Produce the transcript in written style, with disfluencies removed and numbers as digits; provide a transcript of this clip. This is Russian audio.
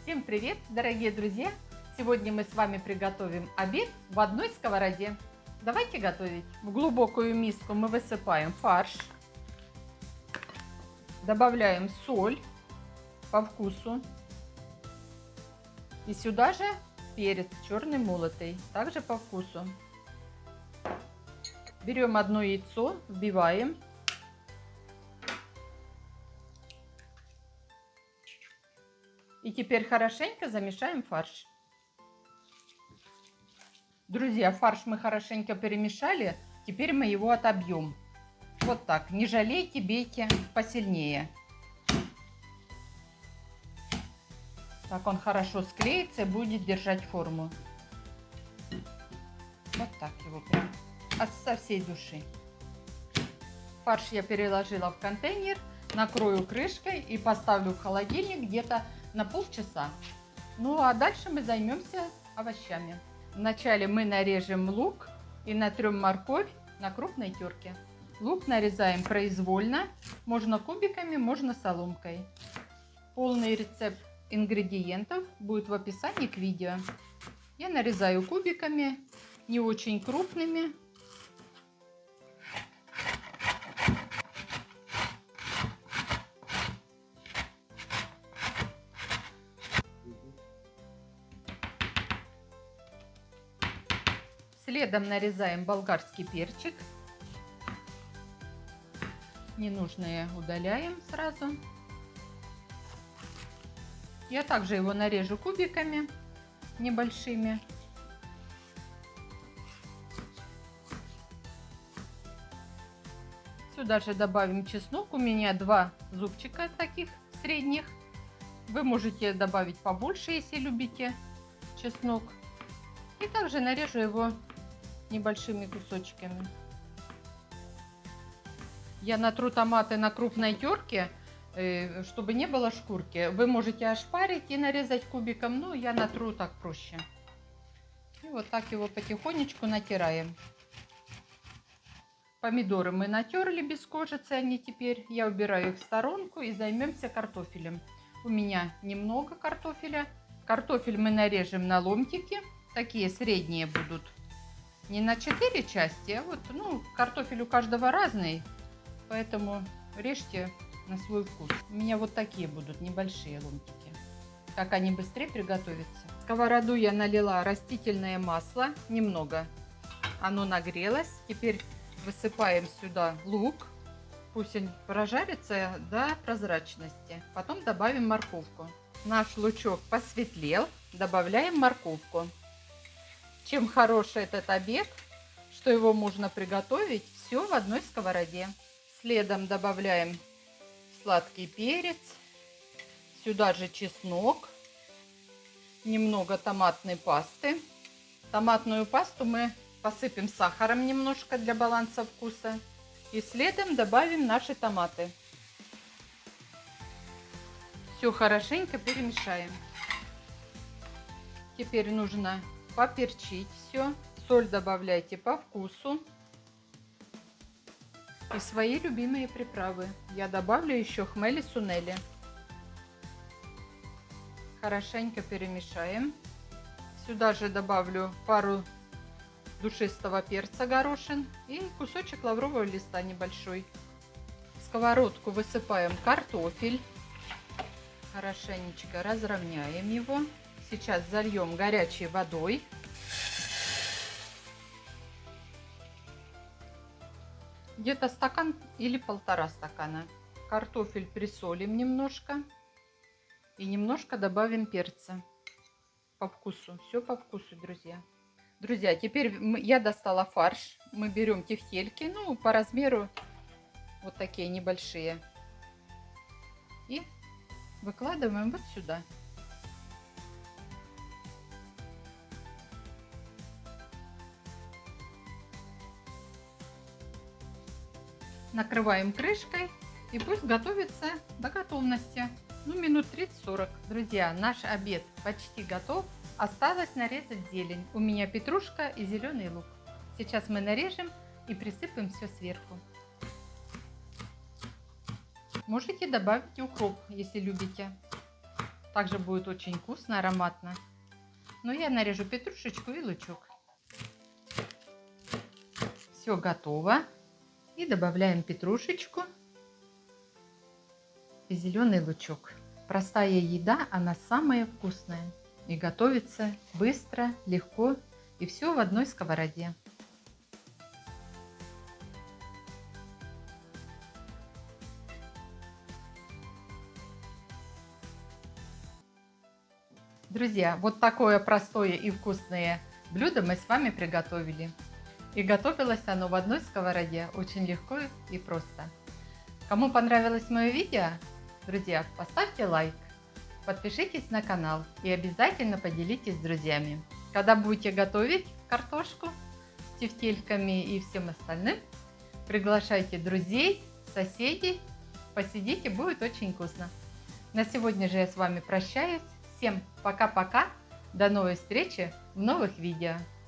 Всем привет, дорогие друзья! Сегодня мы с вами приготовим обед в одной сковороде. Давайте готовить. В глубокую миску мы высыпаем фарш, добавляем соль по вкусу и сюда же перец черный молотый, также по вкусу. Берем одно яйцо, вбиваем. И теперь хорошенько замешаем фарш. Друзья, фарш мы хорошенько перемешали. Теперь мы его отобьем. Вот так. Не жалейте, бейте посильнее. Так он хорошо склеится и будет держать форму. Вот так его прям. Со всей души. Фарш я переложила в контейнер. Накрою крышкой и поставлю в холодильник где-то на полчаса. Ну а дальше мы займемся овощами. Вначале мы нарежем лук и натрем морковь на крупной терке. Лук нарезаем произвольно, можно кубиками, можно соломкой. Полный рецепт ингредиентов будет в описании к видео. Я нарезаю кубиками, не очень крупными. Следом нарезаем болгарский перчик. Ненужное удаляем сразу. Я также его нарежу кубиками небольшими. Сюда же добавим чеснок. У меня 2 зубчика таких средних. Вы можете добавить побольше, если любите чеснок. И также нарежу его небольшими кусочками. Я натру томаты на крупной терке, чтобы не было шкурки. Вы можете ошпарить и нарезать кубиком, но я натру так проще. И вот так его потихонечку натираем. Помидоры мы натерли без кожицы, они теперь. Я убираю их в сторонку и займемся картофелем. У меня немного картофеля. Картофель мы нарежем на ломтики. Такие средние будут. Не на 4 части, а вот, картофель у каждого разный, поэтому режьте на свой вкус. У меня вот такие будут небольшие ломтики. Так они быстрее приготовятся. В сковороду я налила растительное масло, немного. Оно нагрелось. Теперь высыпаем сюда лук. Пусть он прожарится до прозрачности. Потом добавим морковку. Наш лучок посветлел. Добавляем морковку. Чем хорош этот обед, что его можно приготовить все в одной сковороде. Следом добавляем сладкий перец, сюда же чеснок, немного томатной пасты. Томатную пасту мы посыпем сахаром немножко для баланса вкуса. И следом добавим наши томаты. Все хорошенько перемешаем. Теперь нужно поперчить все. Соль добавляйте по вкусу. И свои любимые приправы. Я добавлю еще хмель и сунели. Хорошенько перемешаем. Сюда же добавлю пару душистого перца горошин и кусочек лаврового листа небольшой. В сковородку высыпаем картофель. Хорошенечко разровняем его. Сейчас зальем горячей водой. Где-то стакан или 1,5 стакана. Картофель присолим немножко. И немножко добавим перца. По вкусу. Все по вкусу, друзья. Друзья, теперь я достала фарш. Мы берем тефтельки, по размеру вот такие небольшие. И выкладываем вот сюда. Накрываем крышкой и пусть готовится до готовности. Минут 30-40. Друзья, наш обед почти готов. Осталось нарезать зелень. У меня петрушка и зеленый лук. Сейчас мы нарежем и присыпем все сверху. Можете добавить укроп, если любите. Также будет очень вкусно, ароматно. Но я нарежу петрушечку и лучок. Все готово. И добавляем петрушечку и зеленый лучок. Простая еда, она самая вкусная. И готовится быстро, легко. И все в одной сковороде. Друзья, вот такое простое и вкусное блюдо мы с вами приготовили. И готовилось оно в одной сковороде очень легко и просто. Кому понравилось мое видео, друзья, поставьте лайк, подпишитесь на канал и обязательно поделитесь с друзьями. Когда будете готовить картошку с тефтельками и всем остальным, приглашайте друзей, соседей, посидите, будет очень вкусно. На сегодня же я с вами прощаюсь. Всем пока-пока, до новой встречи в новых видео.